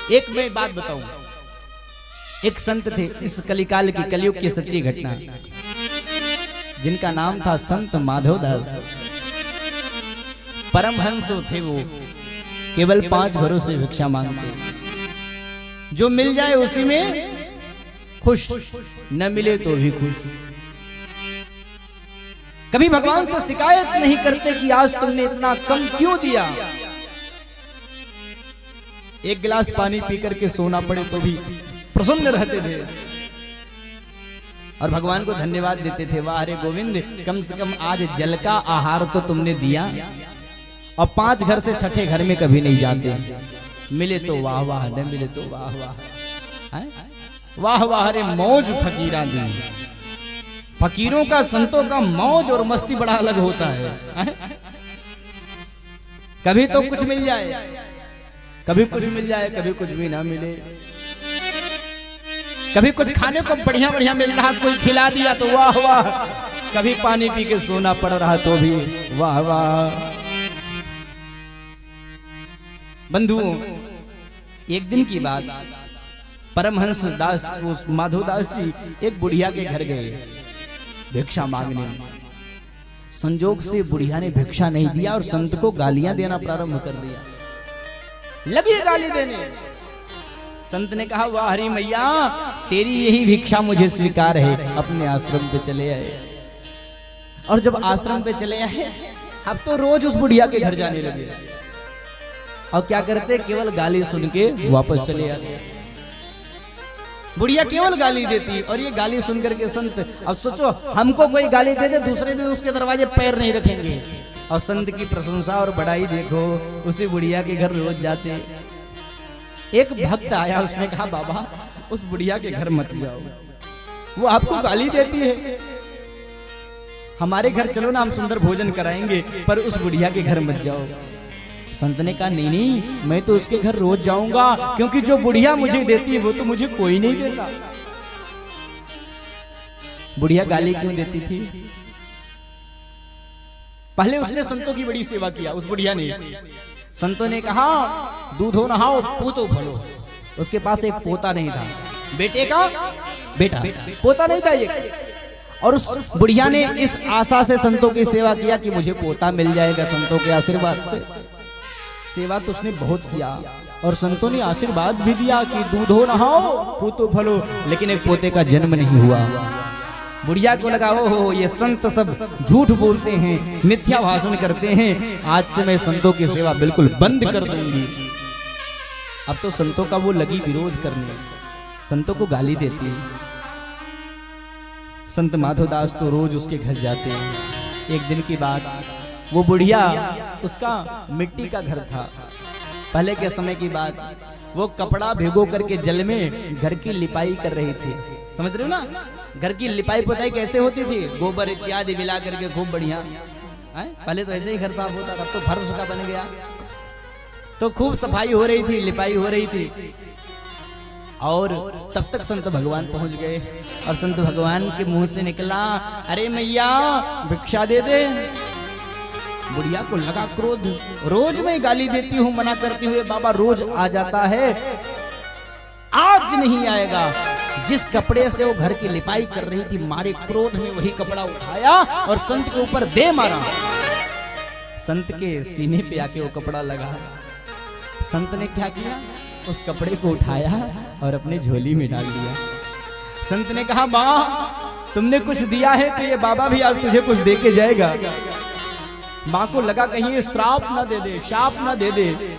एक मैं बात बताऊं, एक संत थे इस कलिकाल की कलयुग की सच्ची घटना, जिनका नाम था संत माधवदास। परमहंस थे वो, केवल 5 घरों से भिक्षा मांगते, जो मिल जाए उसी में खुश, न मिले तो भी खुश। कभी भगवान से शिकायत नहीं करते कि आज तुमने इतना कम क्यों दिया। एक गिलास पानी पी करके सोना पड़े तो भी प्रसन्न रहते थे और भगवान को धन्यवाद देते थे। वाह रे गोविंद, कम से कम आज जल का आहार तो तुमने दिया। और 5 घर से छठे घर में कभी नहीं जाते, मिले तो वाह वाह, न मिले तो वाह वाह। वाह वाह रे मौज फकीरा दी। फकीरों का, संतों का मौज और मस्ती बड़ा अलग होता है। कभी तो कुछ मिल जाए, कभी कुछ मिल जाए, कभी कुछ भी ना मिले। कभी कुछ खाने को बढ़िया बढ़िया मिल रहा, कोई खिला दिया तो वाह वाह। कभी पानी पी के सोना पड़ रहा तो भी वाह वाह। बंधुओं, एक दिन की बात, परमहंस दास माधवदास जी एक बुढ़िया के घर गए भिक्षा मांगने। संजोग से बुढ़िया ने भिक्षा नहीं दिया और संत को गालियां देना प्रारंभ कर दिया, लगी गाली देने। संत ने कहा, वाह हरी मैया, तेरी यही भिक्षा मुझे स्वीकार है। अपने आश्रम पे चले आए और जब आश्रम पे चले आए, अब तो रोज उस बुढ़िया के घर जाने लगे और क्या करते, केवल गाली सुन के वापस चले आते। बुढ़िया केवल गाली देती और ये गाली सुन करके संत, अब सोचो हमको कोई गाली दे दे, दूसरे दिन उसके दरवाजे पैर नहीं रखेंगे। और संत की प्रशंसा और बड़ाई देखो, उसी बुढ़िया के घर रोज जाते। एक भक्त आया, उसने कहा, बाबा उस बुढ़िया के घर मत जाओ, वो आपको गाली देती है। हमारे घर चलो ना, हम सुंदर भोजन कराएंगे, पर उस बुढ़िया के घर मत जाओ। संत ने कहा, नहीं नहीं, मैं तो उसके घर रोज जाऊंगा, क्योंकि जो बुढ़िया मुझे देती है वो तो मुझे कोई नहीं देता। बुढ़िया गाली क्यों देती थी? पहले उसने संतों की बड़ी सेवा किया। उस बुढ़िया ने, संतों ने कहा, दूधो नहाओ पूतो फलो। उसके पास एक पोता नहीं था, बेटे का बेटा, पोता नहीं था ये। और उस बुढ़िया ने इस आशा से संतों की सेवा किया कि मुझे पोता मिल जाएगा संतों के आशीर्वाद से। सेवा तो उसने बहुत किया और संतों ने आशीर्वाद भी दिया कि दूधो नहाओ पूतो फलो, लेकिन एक पोते का जन्म नहीं हुआ। बुढ़िया को लगा, ओहो ये संत सब झूठ बोलते हैं, मिथ्या भाषण करते हैं, आज से मैं संतों की सेवा बिल्कुल बंद कर दूंगी। अब तो संतों का वो लगी विरोध करने, संतों को गाली देती है। संत माधवदास तो रोज उसके घर जाते हैं। एक दिन की बात, वो बुढ़िया, उसका मिट्टी का घर था। पहले के समय की बात, वो कपड़ा भिगो करके जल में घर की लिपाई कर रही थी। समझ रहे हो ना, घर की लिपाई पोताई कैसे होती थी? गोबर इत्यादि मिला करके खूब बढ़िया। पहले तो ऐसे ही घर साफ होता था, अब तो फर्श का बन गया। तो खूब सफाई हो रही थी, लिपाई हो रही थी। और तब तक संत भगवान पहुंच गए और संत भगवान के मुंह से निकला, अरे मैया भिक्षा दे दे। बुढ़िया को लगा क्रोध, रोज मैं गाली देती हूँ, मना करती हूँ, बाबा रोज आ जाता है, आज नहीं आएगा। जिस कपड़े से वो घर की लिपाई कर रही थी, मारे क्रोध में वही कपड़ा उठाया और संत के ऊपर दे मारा। संत के सीने पे आके वो कपड़ा लगा। संत ने क्या किया, उस कपड़े को उठाया और अपने झोली में डाल दिया। संत ने कहा, माँ तुमने कुछ दिया है तो ये बाबा भी आज तुझे कुछ दे के जाएगा। माँ को लगा कहीं ये श्राप ना दे दे, शाप ना दे दे।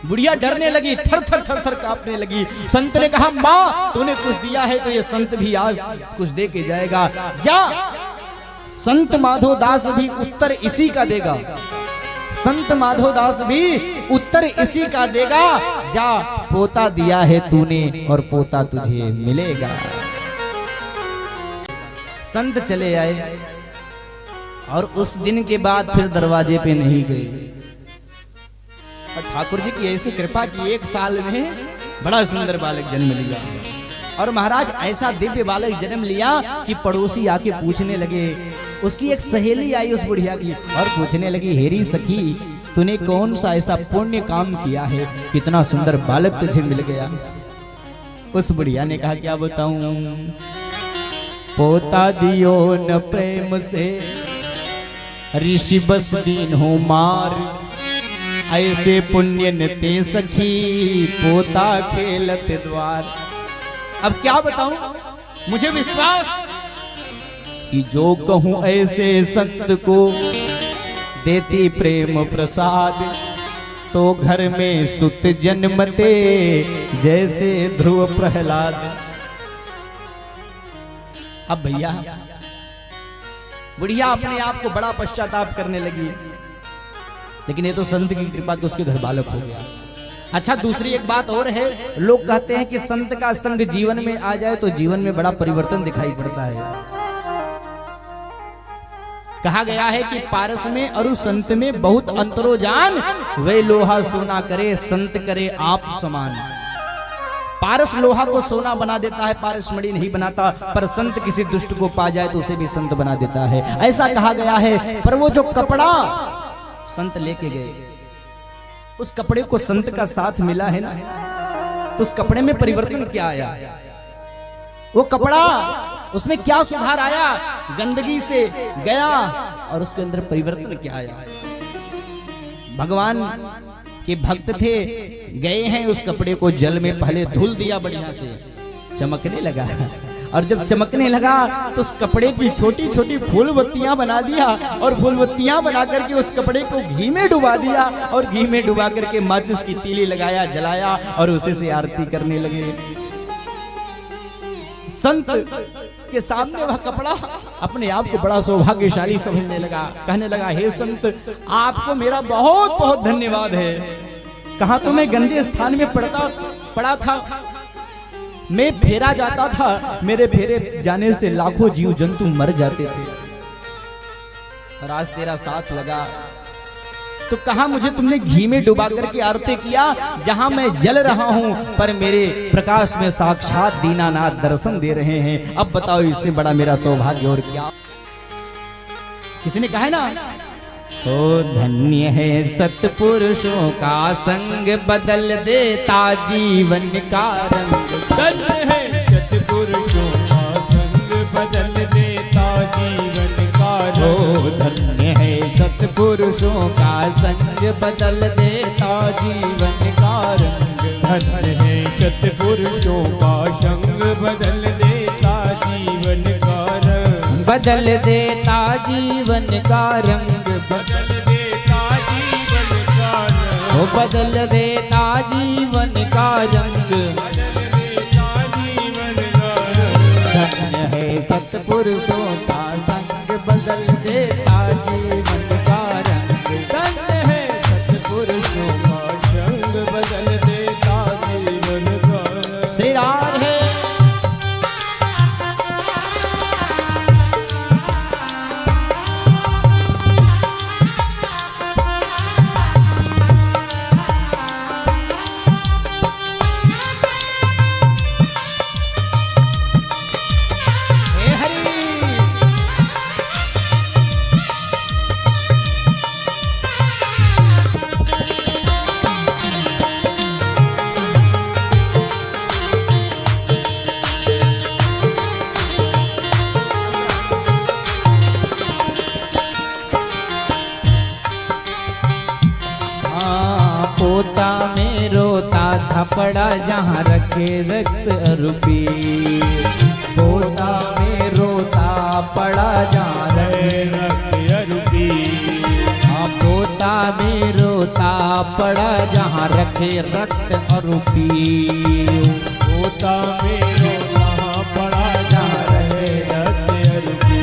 बुढ़िया डरने लगी, थर थर थर थर कांपने लगी। संत ने कहा, माँ तूने कुछ दिया है तो ये संत भी आज कुछ दे के जाएगा, जा। संत माधवदास भी उत्तर इसी का देगा, संत माधवदास भी उत्तर इसी का देगा। जा, पोता दिया है तूने और पोता तुझे मिलेगा। संत चले आए और उस दिन के बाद फिर दरवाजे पे नहीं गए। और ठाकुर जी की ऐसी कृपा की 1 साल में बड़ा सुंदर बालक जन्म लिया। और महाराज ऐसा दिव्य बालक जन्म लिया कि पड़ोसी आके पूछने लगे। उसकी एक सहेली आई उस बुढ़िया की और पूछने लगी, हेरी सखी तूने कौन सा ऐसा पुण्य काम किया है, कितना सुंदर बालक तुझे मिल गया। उस बुढ़िया ने कहा, क्या बताऊं, पोता दियो न प्रेम से, ऋषि बस दीन हो मार, ऐसे पुण्य न ते सखी, पोता खेलत द्वार। अब क्या बताऊं, मुझे विश्वास कि जो कहूं ऐसे संत को देती प्रेम प्रसाद, तो घर में सुत जन्मते जैसे ध्रुव प्रहलाद। अब भैया बुढ़िया अपने आप को बड़ा पश्चाताप करने लगी, लेकिन ये तो संत की कृपा के उसके घर बालक हो गया। अच्छा, दूसरी एक बात और है, लोग कहते हैं कि संत का संग जीवन में आ जाए तो जीवन में बड़ा परिवर्तन दिखाई पड़ता है। कहा गया है कि पारस में और संत में बहुत अंतरो जान, वे लोहा सोना करे संत करे आप समान। पारस लोहा को सोना बना देता है, पारस मणि नहीं बनाता, पर संत किसी दुष्ट को पा जाए तो उसे भी संत बना देता है, ऐसा कहा गया है। पर वो जो कपड़ा संत लेके गए, उस कपड़े को संत का साथ मिला है ना, तो उस कपड़े में परिवर्तन क्या आया, वो कपड़ा उसमें क्या सुधार आया, गंदगी से गया और उसके अंदर परिवर्तन क्या आया। भगवान के भक्त थे, गए हैं, उस कपड़े को जल में पहले धुल दिया, बढ़िया से चमकने लगा, और जब चमकने लगा तो उस कपड़े की छोटी छोटी फूलबत्तियां बना दिया, और फूलबत्तियां बना करके उस कपड़े को घी में डुबा दिया, और घी में डुबा करके माचिस की तीली लगाया, जलाया और उसी से आरती करने लगे। संत के सामने वह कपड़ा अपने आप को बड़ा सौभाग्यशाली समझने लगा, कहने लगा, हे संत, आपको मेरा बहुत बहुत धन्यवाद है। कहा तो मैं गंदे स्थान में पड़ा था, मैं फेरा जाता था, मेरे फेरे जाने से लाखों जीव जंतु मर जाते थे, और आज तेरा साथ लगा तो कहा मुझे तुमने घी में डुबा करके आरती किया, जहां मैं जल रहा हूं पर मेरे प्रकाश में साक्षात दीनानाथ दर्शन दे रहे हैं। अब बताओ इससे बड़ा मेरा सौभाग्य और क्या। किसी ने कहा है ना, ओ धन्य है सत्पुरुषों का संग, बदल देता जीवन का रंग। धन्य है सत्पुरुषों का संग, बदल देता जीवन का रंग। धन्य है सत्पुरुषों का संग, बदल देता जीवन का रंग। धन्य है सत्पुरुषों का संग, बदल देता जीवन का रंग। बदल देता जीवन का रंग, बदल देता जीवन का रंग। ओ बदल देता जीवन का रंग। बदल देता जीवन का रंग। धन्य है सत्पुरुषों का संग, बदल देता जीवन का रंग। धन्य है सत्पुरुषों का संग, बदल देता जीवन का रंग। श्री राधे। पोता में रोता था पड़ा जहाँ रखे रक्त अरूपी। पोता में रोता पड़ा जहाँ रखे रक्त अरूपी। हाँ, पोता में रोता पड़ा जहाँ रखे रक्त अरूपी। पोता में रोता पड़ा जहाँ रखे रक्त अरूपी।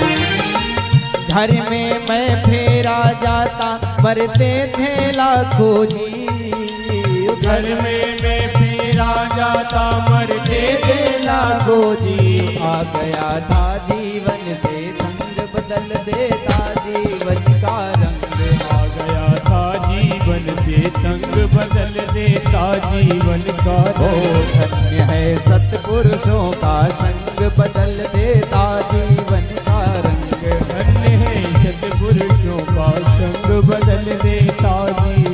घर में मैं फेरा जाता मरते थे लाखों जी। घर में मैं फेरा जाता मरते थे लाखों जी। आ गया था जीवन से रंग, बदल देता जीवन का रंग। आ गया था जीवन से तंग, बदल देता जीवन का रंग। धन्य है सत्पुरुषों का संग, बदल देता जीवन का रंग। धन्य है सत्पुरुषों का संग, बदल देता जीवन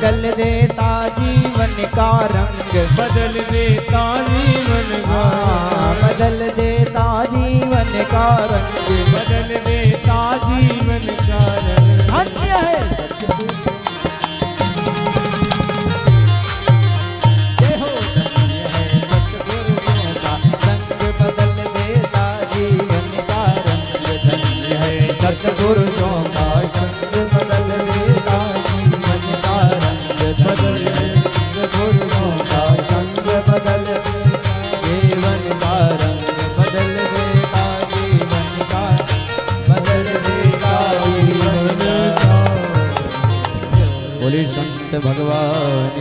बदल देता जीवन का रंग, बदल देता जीवन का रंग, बदल देता जीवन का रंग, बदल देता जीवन का रंग। धन्य है सतगुरु। जय हो, धन्य है सतगुरुओं का संग, बदल देता जीवन का रंग, धन्य है सतगुरुओं का संग, बदल देता जीवन का रंग, बदल सतगुरुओं का संग, बदल देता जीवन का रंग, बदल देता जीवन का, बदल देता जीवन का। बोले संत भगवान